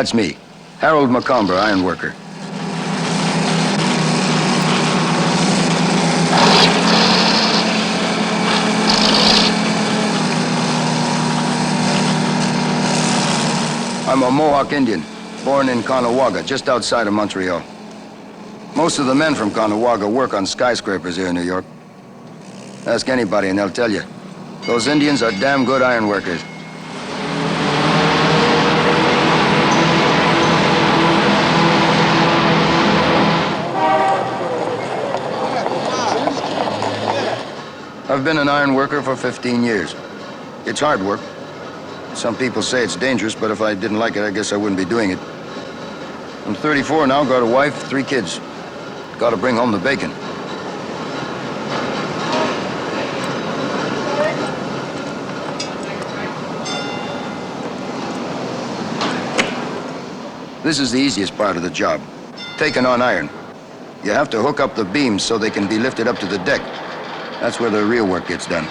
That's me, Harold McComber, ironworker. I'm a Mohawk Indian, born in Kahnawake, just outside of Montreal. Most of the men from Kahnawake work on skyscrapers here in New York. Ask anybody and they'll tell you. Those Indians are damn good ironworkers. I've been an ironworker for 15 years. It's hard work. Some people say it's dangerous, but if I didn't like it, I guess I wouldn't be doing it. I'm 34 now, got a wife, 3 kids. Got to bring home the bacon. This is the easiest part of the job, taking on iron. You have to hook up the beams so they can be lifted up to the deck. That's where the real work gets done.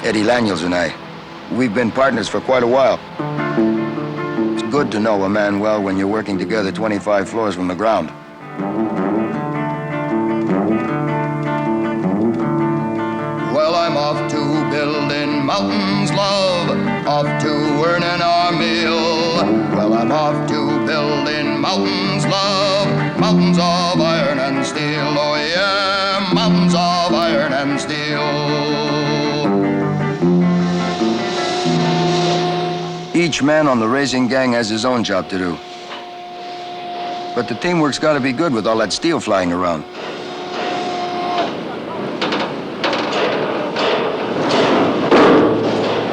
Eddie Laniels and I, we've been partners for quite a while. It's good to know a man well when you're working together 25 floors from the ground. Well, I'm off to building mountains, love, off to earning our meal. Well, I'm off to building mountains, love, mountains of iron and steel. Oh yeah, mountains of iron and steel. Each man on the raising gang has his own job to do. But the teamwork's got to be good with all that steel flying around.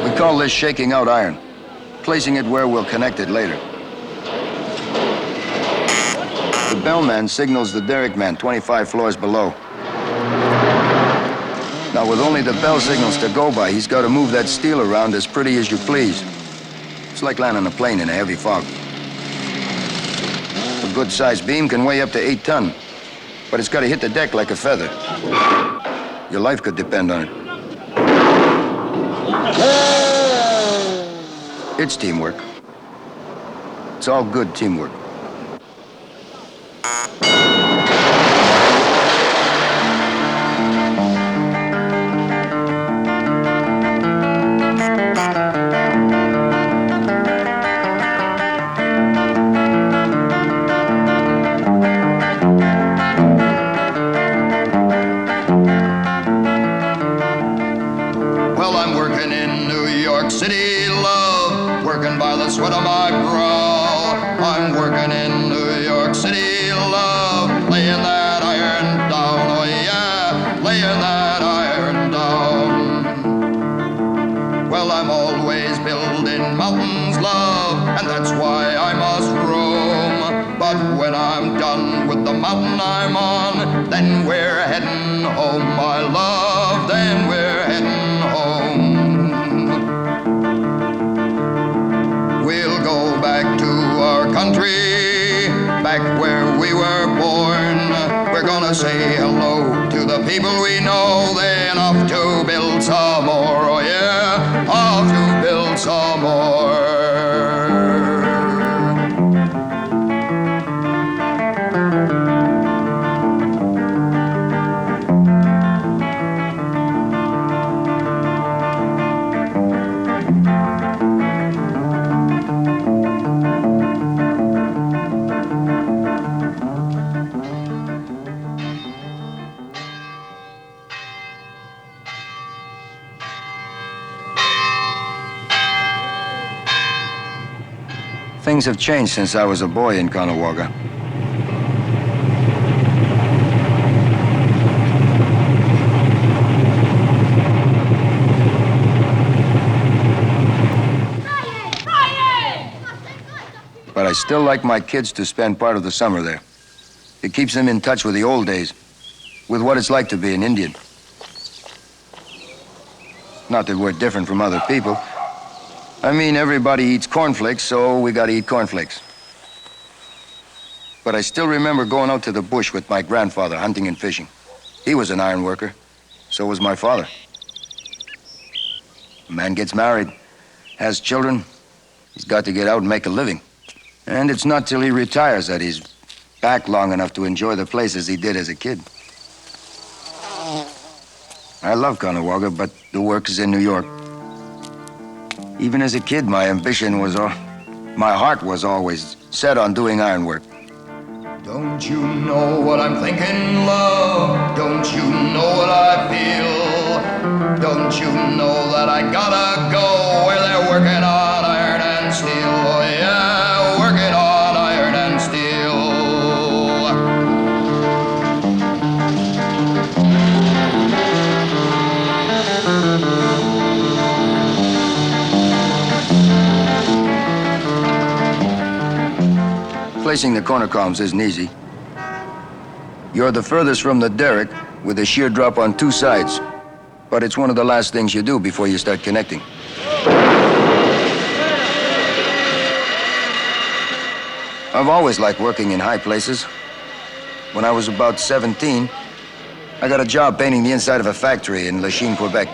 We call this shaking out iron, placing it where we'll connect it later. The bellman signals the derrick man 25 floors below. Now, with only the bell signals to go by, he's got to move that steel around as pretty as you please. It's like landing a plane in a heavy fog. A good-sized beam can weigh up to 8 tons, but it's got to hit the deck like a feather. Your life could depend on it. It's teamwork. It's all good teamwork. Sweat on my brow. I'm working in New York City, love, laying that iron down. Oh yeah, laying that iron down. Well, I'm always building mountains, love, and that's why I must roam. But when I'm done with the mountain I'm on, then we're heading home, my love, then we're heading home. Country, back where we were born. We're gonna say hello to the people we know, then off to build some more. Oh yeah, off to build some more. Things have changed since I was a boy in Kahnawake. But I still like my kids to spend part of the summer there. It keeps them in touch with the old days, with what it's like to be an Indian. Not that we're different from other people. I mean, everybody eats cornflakes, so we gotta eat cornflakes. But I still remember going out to the bush with my grandfather hunting and fishing. He was an iron worker. So was my father. A man gets married, has children, he's got to get out and make a living. And it's not till he retires that he's back long enough to enjoy the places he did as a kid. I love Kahnawake, but the work is in New York. Even as a kid, my heart was always set on doing ironwork. Don't you know what I'm thinking, love? Don't you know what I feel? Don't you know that I gotta go where they're working on iron and steel? Oh yeah, working on iron and steel. Placing the corner columns isn't easy. You're the furthest from the derrick with a shear drop on two sides, but it's one of the last things you do before you start connecting. I've always liked working in high places. When I was about 17, I got a job painting the inside of a factory in Lachine, Quebec.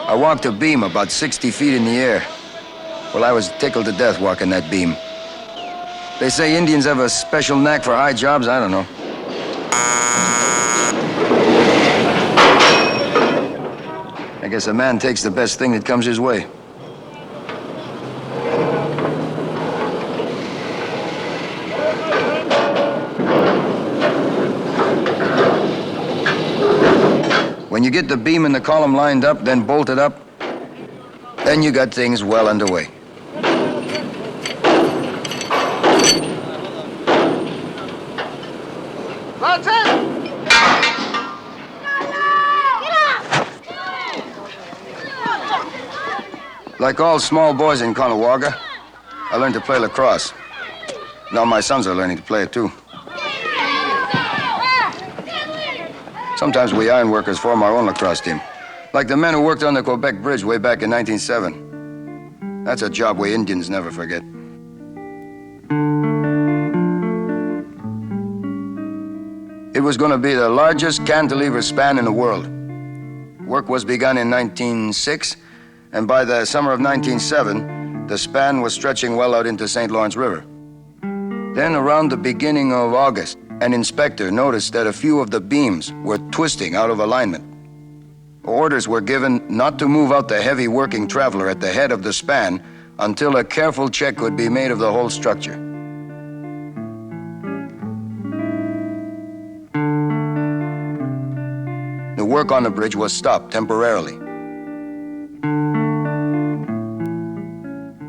I walked a beam about 60 feet in the air. Well, I was tickled to death walking that beam. They say Indians have a special knack for high jobs. I don't know. I guess a man takes the best thing that comes his way. When you get the beam and the column lined up, then bolted up, then you got things well underway. Like all small boys in Kahnawake, I learned to play lacrosse. Now my sons are learning to play it too. Sometimes we ironworkers form our own lacrosse team. Like the men who worked on the Quebec Bridge way back in 1907. That's a job we Indians never forget. It was going to be the largest cantilever span in the world. Work was begun in 1906, and by the summer of 1907, the span was stretching well out into St. Lawrence River. Then around the beginning of August, an inspector noticed that a few of the beams were twisting out of alignment. Orders were given not to move out the heavy working traveler at the head of the span until a careful check could be made of the whole structure. The work on the bridge was stopped temporarily.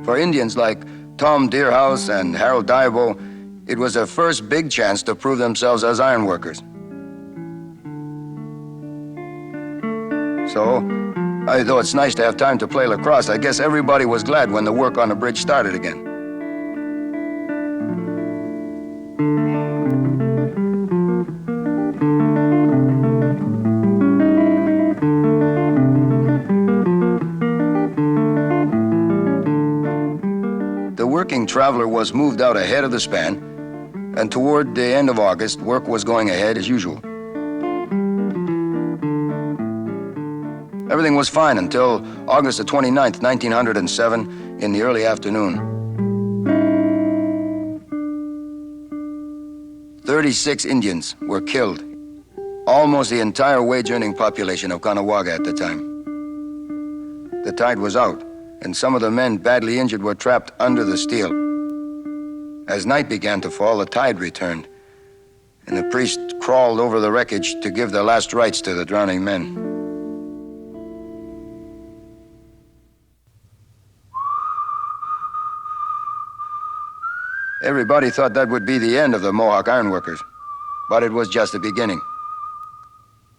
For Indians like Tom Deerhouse and Harold Diabo, it was their first big chance to prove themselves as ironworkers. So, though it's nice to have time to play lacrosse, I guess everybody was glad when the work on the bridge started again. The working traveler was moved out ahead of the span, and toward the end of August, work was going ahead as usual. Everything was fine until August the 29th, 1907, in the early afternoon. 36 Indians were killed, almost the entire wage-earning population of Kahnawake at the time. The tide was out, and some of the men badly injured were trapped under the steel. As night began to fall, the tide returned, and the priest crawled over the wreckage to give the last rites to the drowning men. Everybody thought that would be the end of the Mohawk ironworkers, but it was just the beginning.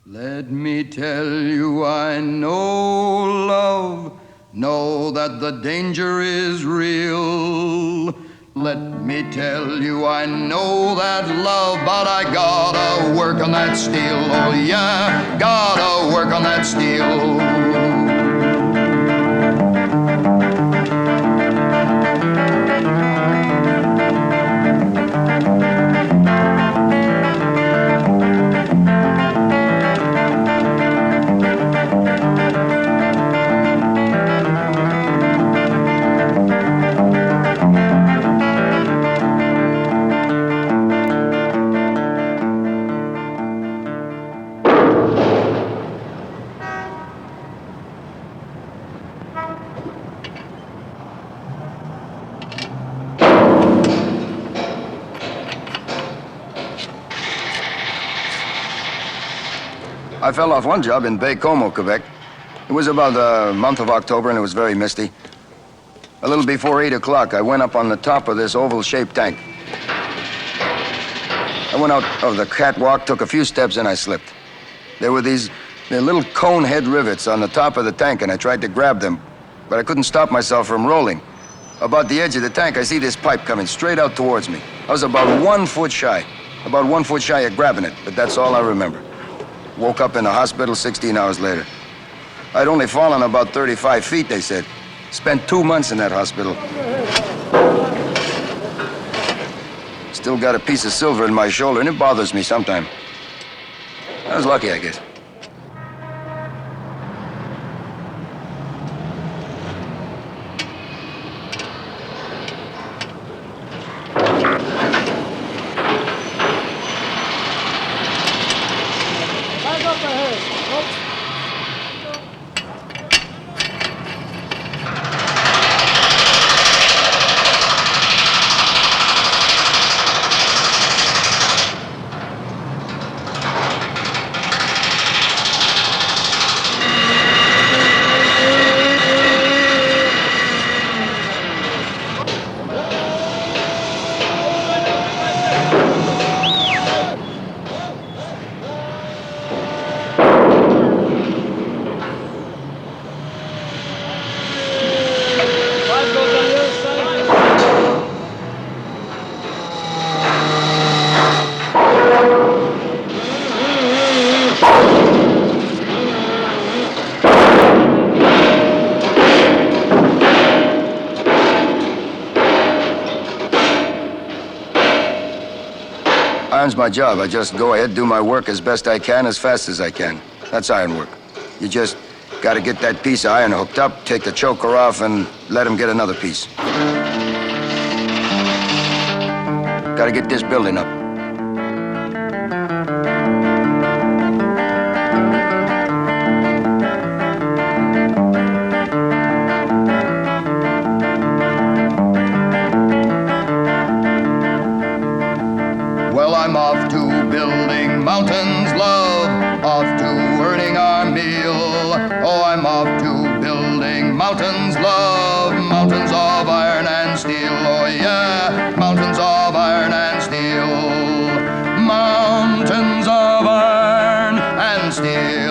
Let me tell you, I know love, know that the danger is real. Let me tell you, I know that love, but I gotta work on that steel. Oh yeah, gotta work on that steel. I fell off one job in Baie-Comeau, Quebec. It was about the month of October, and it was very misty. A little before 8 o'clock, I went up on the top of this oval-shaped tank. I went out of the catwalk, took a few steps, and I slipped. There were these little cone head rivets on the top of the tank, and I tried to grab them, but I couldn't stop myself from rolling. About the edge of the tank, I see this pipe coming straight out towards me. I was about 1 foot shy of grabbing it, but that's all I remember. Woke up in a hospital 16 hours later. I'd only fallen about 35 feet, they said. Spent 2 months in that hospital. Still got a piece of silver in my shoulder, and it bothers me sometimes. I was lucky, I guess. Iron's my job. I just go ahead, do my work as best I can, as fast as I can. That's ironwork. You just gotta get that piece of iron hooked up, take the choker off, and let him get another piece. Gotta get this building up. Well, I'm off to building mountains, love, off to earning our meal. Oh, I'm off to building mountains, love, mountains of iron and steel. Oh, yeah, mountains of iron and steel. Mountains of iron and steel.